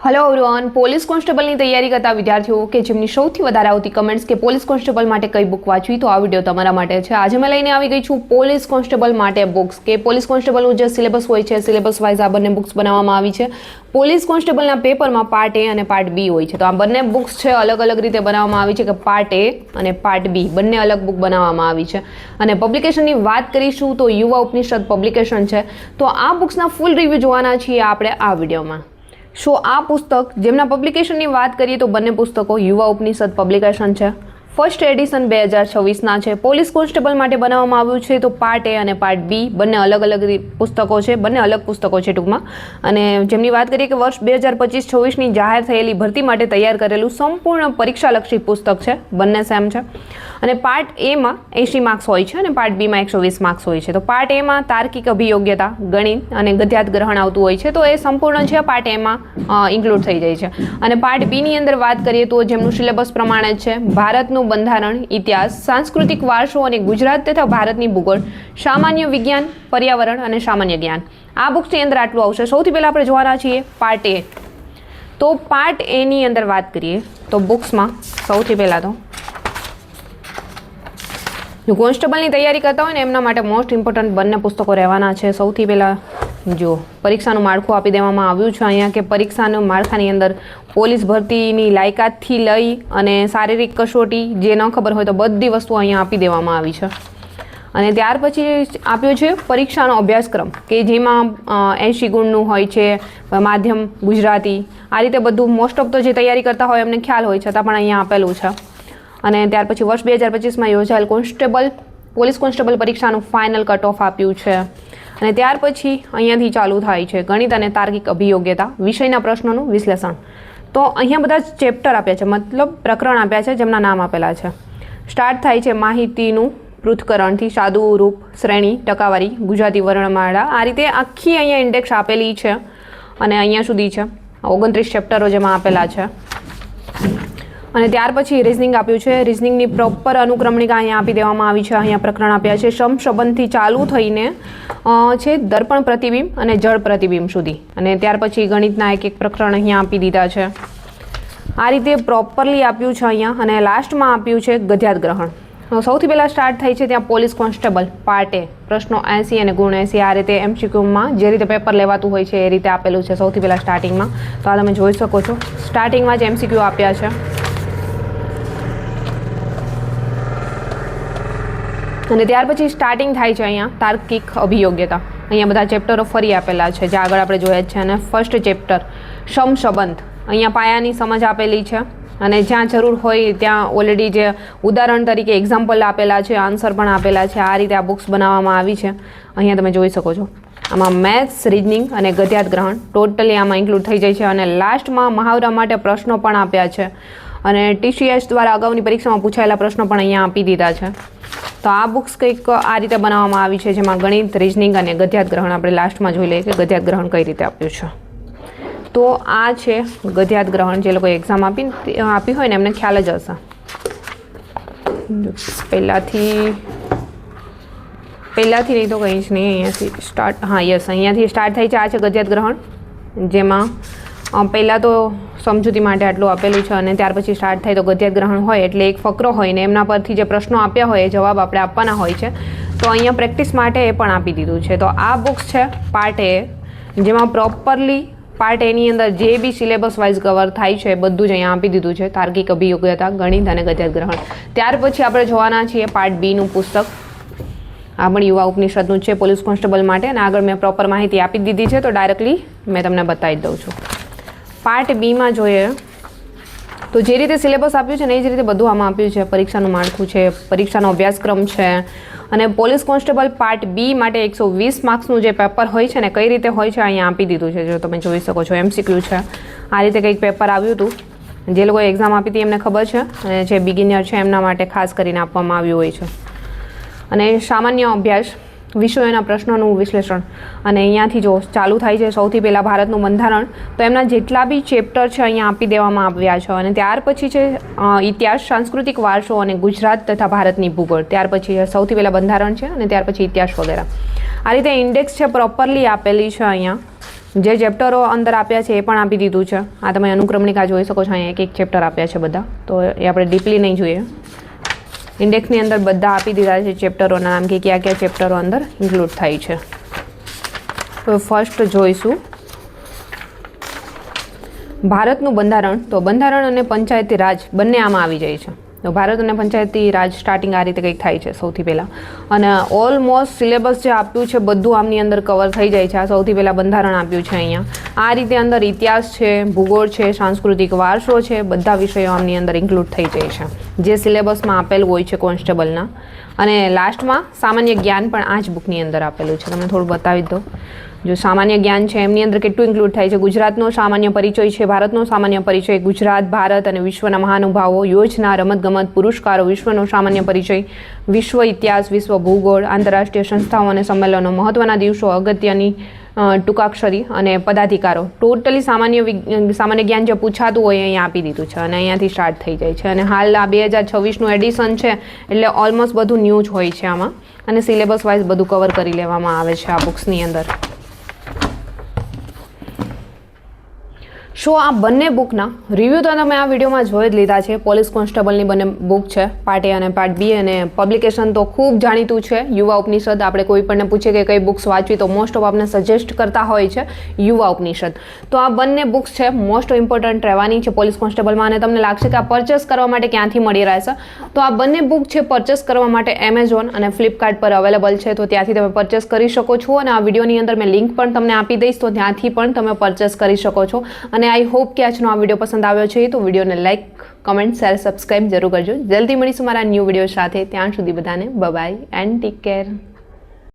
Hello everyone, police કોન્સ્ટેબલની તૈયારી કરતા વિદ્યાર્થીઓ કે જેમની સૌથી વધારે આવતી કમેન્ટ્સ કે પોલીસ કોન્સ્ટેબલ માટે કઈ બુક વાંચવી, તો આ વિડિયો તમારા માટે છે। આજે મેં લઈને આવી ગઈ છું પોલીસ કોન્સ્ટેબલ માટે બુક્સ કે પોલીસ કોન્સ્ટેબલનું જે સિલેબસ હોય છે, સિલેબસ વાઇઝ આ બંને બુક્સ બનાવવામાં આવી છે। પોલીસ કોન્સ્ટેબલના પેપરમાં પાર્ટ એ અને પાર્ટ બી હોય છે, તો આ બંને બુક્સ છે અલગ અલગ રીતે બનાવવામાં આવી છે કે પાર્ટ એ અને પાર્ટ બી બંને અલગ બુક બનાવવામાં આવી છે। અને પબ્લિકેશનની વાત કરીશું તો યુવા ઉપનિષદ પબ્લિકેશન છે, તો આ બુક્સના ફૂલ રિવ્યૂ જોવાના છીએ આપણે આ વિડીયોમાં। सो आ पुस्तक जेमना पब्लिकेशन की बात करिए तो बने पुस्तकों युवा उपनिषद पब्लिकेशन है। फर्स्ट एडिशन 2026 है। पोलीस कोन्स्टेबल माटे बनाववामां आव्युं छे तो पार्ट ए और पार्ट बी बने अलग अलग पुस्तकों है, बने अलग पुस्तकों है टूंकमां। अने जेमनी बात करिए कि वर्ष 2025-26 ની जाहिर थयेली भरती माटे तैयार करेलुं संपूर्ण परीक्षालक्षी पुस्तक है, बंने सेम है। અને પાર્ટ એ માં 80 માર્ક્સ હોય છે અને પાર્ટ બી માં 120 માર્ક્સ હોય છે। તો પાર્ટ એ માં તાર્કિક અભિયોગ્યતા, ગણિત અને ગદ્યાર્થ ગ્રહણ આવતું હોય છે, તો એ સંપૂર્ણ છે પાર્ટ એ માં ઇન્ક્લુડ થઈ જાય છે। અને પાર્ટ બી ની અંદર વાત કરીએ તો જેમનું સિલેબસ પ્રમાણે છે ભારતનું બંધારણ, ઇતિહાસ, સાંસ્કૃતિક વારસો અને ગુજરાત તથા ભારતની ભૂગોળ, સામાન્ય વિજ્ઞાન, પર્યાવરણ અને સામાન્ય જ્ઞાન, આ બુક્સની અંદર આટલું આવશે। સૌથી પહેલાં આપણે જોવાના છીએ પાર્ટ એ। તો પાર્ટ એ ની અંદર વાત કરીએ તો બુક્સમાં સૌથી પહેલાં તો जो કોન્સ્ટેબલની તૈયારી કરતા હોય ને એમના માટે મોસ્ટ ઇમ્પોર્ટન્ટ બંને પુસ્તકો રહેવાના છે। સૌથી પહેલાં જો પરીક્ષાનું માળખું આપી દેવામાં આવ્યું છે અહીંયા કે પરીક્ષાનું માળખાની અંદર પોલીસ ભરતીની લાયકાતથી લઈ અને શારીરિક કસોટી જે ન ખબર હોય તો બધી વસ્તુઓ અહીંયા આપી દેવામાં આવી છે। અને ત્યાર પછી આપ્યો છે પરીક્ષાનો અભ્યાસક્રમ કે જેમાં 80 ગુણનું હોય છે, માધ્યમ ગુજરાતી, આ રીતે બધું મોસ્ટ ઓફ તો જે તૈયારી કરતા હોય એમને ખ્યાલ હોય છતાં પણ અહીંયા આપેલું છે। અને ત્યાર પછી વર્ષ 2025માં યોજાયેલ પોલીસ કોન્સ્ટેબલ પરીક્ષાનું ફાઇનલ કટ ઓફ આપ્યું છે। અને ત્યાર પછી અહીંયાથી ચાલુ થાય છે ગણિત અને તાર્કિક અભિયોગ્યતા, વિષયના પ્રશ્નોનું વિશ્લેષણ। તો અહીંયા બધા ચેપ્ટર આપ્યા છે, મતલબ પ્રકરણ આપ્યા છે જેમના નામ આપેલા છે। સ્ટાર્ટ થાય છે માહિતીનું પૃથ્થકરણથી, સાદું રૂપ, શ્રેણી, ટકાવારી, ગુજરાતી વર્ણમાળા, આ રીતે આખી અહીંયા ઇન્ડેક્સ આપેલી છે અને અહીંયા સુધી છે 29 ચેપ્ટરો જેમાં આપેલા છે। અને ત્યાર પછી રિઝનિંગ આપ્યું છે। રિઝનિંગની પ્રોપર અનુક્રમણિકા અહીંયા આપી દેવામાં આવી છે। અહીંયા પ્રકરણ આપ્યા છે સમ સંબંધથી ચાલુ થઈને છે દર્પણ પ્રતિબિંબ અને જળ પ્રતિબિંબ સુધી। અને ત્યાર પછી ગણિતના એક એક પ્રકરણ અહીંયા આપી દીધા છે। આ રીતે પ્રોપરલી આપ્યું છે અહીંયા। અને લાસ્ટમાં આપ્યું છે ગદ્યાર્થ ગ્રહણ। સૌથી પહેલાં સ્ટાર્ટ થાય છે ત્યાં પોલીસ કોન્સ્ટેબલ પાર્ટ એ, પ્રશ્નો 80 અને ગુણ 80, આ રીતે MCQમાં જે રીતે પેપર લેવાતું હોય છે એ રીતે આપેલું છે સૌથી પહેલાં સ્ટાર્ટિંગમાં। તો આ તમે જોઈ શકો છો સ્ટાર્ટિંગમાં જ MCQ આપ્યા છે। અને ત્યાર પછી સ્ટાર્ટિંગ થાય છે અહીંયા તાર્કિક અભિયોગ્યતા। અહીંયા બધા ચેપ્ટરો ફરી આપેલા છે જે આગળ આપણે જોયા જ છે। અને ફર્સ્ટ ચેપ્ટર સમ સંબંધ, અહીંયા પાયાની સમજ આપેલી છે અને જ્યાં જરૂર હોય ત્યાં ઓલરેડી જે ઉદાહરણ તરીકે એક્ઝામ્પલ આપેલા છે, આન્સર પણ આપેલા છે। આ રીતે આ બુક્સ બનાવવામાં આવી છે। અહીંયા તમે જોઈ શકો છો આમાં મેથ્સ, રિઝનિંગ અને ગદ્યાર્થ ગ્રહણ ટોટલી આમાં ઇન્ક્લુડ થઈ જાય છે। અને લાસ્ટમાં મહાવરા માટે પ્રશ્નો પણ આપ્યા છે અને TCS દ્વારા અગાઉની પરીક્ષામાં પૂછાયેલા પ્રશ્નો પણ અહીંયા આપી દીધા છે। તો આ બુક્સ કંઈક આ રીતે બનાવવામાં આવી છે જેમાં ગણિત, રિઝનિંગ અને ગદ્યાર્થ ગ્રહણ આપણે લાસ્ટમાં જોઈ લઈએ કે ગદ્યાર્થ ગ્રહણ કઈ રીતે આપ્યું છે। તો આ છે ગદ્યાર્થ ગ્રહણ, જે લોકોએ એક્ઝામ આપી હોય ને એમને ખ્યાલ જ હશે। પહેલાંથી નહીં તો કંઈ જ નહીં, અહીંયાથી સ્ટાર્ટ, હા યસ, અહીંયાથી સ્ટાર્ટ થાય છે। આ છે ગદ્યાર્થ ગ્રહણ, જેમાં પહેલાં તો સમજૂતી માટે આટલું આપેલું છે અને ત્યાર પછી સ્ટાર્ટ થાય તો ગદ્યાર્થ ગ્રહણ હોય એટલે એક ફકરો હોય ને એમના પરથી જે પ્રશ્નો આપ્યા હોય એ જવાબ આપણે આપવાના હોય છે। તો અહીંયા પ્રેક્ટિસ માટે એ પણ આપી દીધું છે। તો આ બુક્સ છે પાર્ટ એ, જેમાં પ્રોપરલી પાર્ટ એની અંદર જે બી સિલેબસ વાઇઝ કવર થાય છે બધું જ અહીંયા આપી દીધું છે, તાર્કિક અભિયોગ્યતા, ગણિત અને ગદ્યાર્થ ગ્રહણ। ત્યાર પછી આપણે જોવાના છીએ પાર્ટ બીનું પુસ્તક। આ પણ યુવા ઉપનિષદનું છે પોલીસ કોન્સ્ટેબલ માટે અને આગળ મેં પ્રોપર માહિતી આપી દીધી છે, તો ડાયરેક્ટલી મેં તમને બતાવી દઉં છું। પાર્ટ બીમાં જોઈએ તો જે રીતે સિલેબસ આપ્યું છે ને એ જ રીતે બધું આમાં આપ્યું છે। પરીક્ષાનું માળખું છે, પરીક્ષાનો અભ્યાસક્રમ છે અને પોલીસ કોન્સ્ટેબલ પાર્ટ બી માટે 120 માર્ક્સનું જે પેપર હોય છે ને કઈ રીતે હોય છે અહીંયા આપી દીધું છે, જો તમે જોઈ શકો છો MCQ છે। આ રીતે કંઈક પેપર આવ્યું હતું, જે લોકોએ એક્ઝામ આપી હતી એમને ખબર છે અને જે બિગિનર છે એમના માટે ખાસ કરીને આપવામાં આવ્યું હોય છે। અને સામાન્ય અભ્યાસ, વિષયોના પ્રશ્નોનું વિશ્લેષણ, અને અહીંયાથી જો ચાલુ થાય છે સૌથી પહેલાં ભારતનું બંધારણ, તો એમના જેટલા બી ચેપ્ટર છે અહીંયા આપી દેવામાં આવ્યા છે। અને ત્યાર પછી છે ઇતિહાસ, સાંસ્કૃતિક વારસો અને ગુજરાત તથા ભારતની ભૂગોળ, ત્યાર પછી સૌથી પહેલાં બંધારણ છે અને ત્યાર પછી ઇતિહાસ વગેરે। આ રીતે ઇન્ડેક્સ છે પ્રોપરલી આપેલી છે અહીંયા। જે ચેપ્ટરો અંદર આપ્યા છે એ પણ આપી દીધું છે. આ તમે અનુક્રમણિકા જોઈ શકો છો, અહીંયા એક ચેપ્ટર આપ્યા છે બધા, તો એ આપણે ડીપલી નહીં જોઈએ. ઇન્ડેક્સની અંદર બધા આપી દીધા છે ચેપ્ટરોના નામ કે કયા કયા ચેપ્ટરો અંદર ઇન્ક્લુડ થાય છે. તો ફર્સ્ટ જોઈશું ભારતનું બંધારણ. તો બંધારણ અને પંચાયતી રાજ બંને આમાં આવી જાય છે. તો ભારત અને પંચાયતી રાજ સ્ટાર્ટિંગ આ રીતે કંઈક થાય છે સૌથી પહેલાં. અને ઓલમોસ્ટ સિલેબસ જે આપ્યું છે બધું આમની અંદર કવર થઈ જાય છે. આ સૌથી પહેલાં બંધારણ આપ્યું છે અહીંયા. આ રીતે અંદર ઇતિહાસ છે, ભૂગોળ છે, સાંસ્કૃતિક વારસો છે, બધા વિષયો આમની અંદર ઇન્ક્લુડ થઈ જાય છે જે સિલેબસમાં આપેલું હોય છે કોન્સ્ટેબલના. અને લાસ્ટમાં સામાન્ય જ્ઞાન પણ આ જ બુકની અંદર આપેલું છે. તમને થોડું બતાવી દો. જો સામાન્ય જ્ઞાન છે એમની અંદર કેટલું ઇન્ક્લુડ થાય છે. ગુજરાતનો સામાન્ય પરિચય છે, ભારતનો સામાન્ય પરિચય, ગુજરાત, ભારત અને વિશ્વના મહાનુભાવો, યોજના, રમતગમત, પુરસ્કારો, વિશ્વનો સામાન્ય પરિચય, વિશ્વ ઇતિહાસ, વિશ્વ ભૂગોળ, આંતરરાષ્ટ્રીય સંસ્થાઓ અને સંમેલનો, મહત્ત્વના દિવસો, અગત્યની ટૂંકાક્ષરી અને પદાધિકારો. ટોટલી સામાન્ય જ્ઞાન જે પૂછાતું હોય અહીંયા આપી દીધું છે અને અહીંયાથી સ્ટાર્ટ થઈ જાય છે. અને હાલ આ 2026નું એડિશન છે એટલે ઓલમોસ્ટ બધું ન્યૂ જ હોય છે આમાં, અને સિલેબસ વાઇઝ બધું કવર કરી લેવામાં આવે છે આ બુક્સની અંદર. સો આ બંને બુકના રિવ્યૂ તો તમે આ વિડીયોમાં જોઈ જ લીધા છે. પોલીસ કોન્સ્ટેબલની બંને બુક છે, પાર્ટ એ અને પાર્ટ બી. અને પબ્લિકેશન તો ખૂબ જાણીતું છે, યુવા ઉપનિષદ. આપણે કોઈ પણને પૂછીએ કે કઈ બુક્સ વાંચવી તો મોસ્ટ ઓફ આપણે સજેસ્ટ કરતા હોય છે યુવા ઉપનિષદ. તો આ બંને બુક્સ છે મોસ્ટ ઇમ્પોર્ટન્ટ રહેવાની છે પોલીસ કોન્સ્ટેબલમાં. અને તમને લાગશે કે આ પરચેસ કરવા માટે ક્યાંથી મળી રહેશે, તો આ બંને બુક છે પરચેસ કરવા માટે એમેઝોન અને ફ્લિપકાર્ટ પર અવેલેબલ છે. તો ત્યાંથી તમે પરચેસ કરી શકો છો. અને આ વિડીયોની અંદર મેં લિંક પણ તમને આપી દઈશ, તો ત્યાંથી પણ તમે પરચેસ કરી શકો છો. અને આઈ હોપ કે આજનો આ વિડીયો પસંદ આવ્યો છે તો વિડીયોને લાઇક, કમેન્ટ, શેર, સબસ્ક્રાઈબ જરૂર કરજો. જલ્દી મળીશું મારા ન્યૂ વિડીયો સાથે. ત્યાં સુધી બધાને બાય એન્ડ ટેક કેર.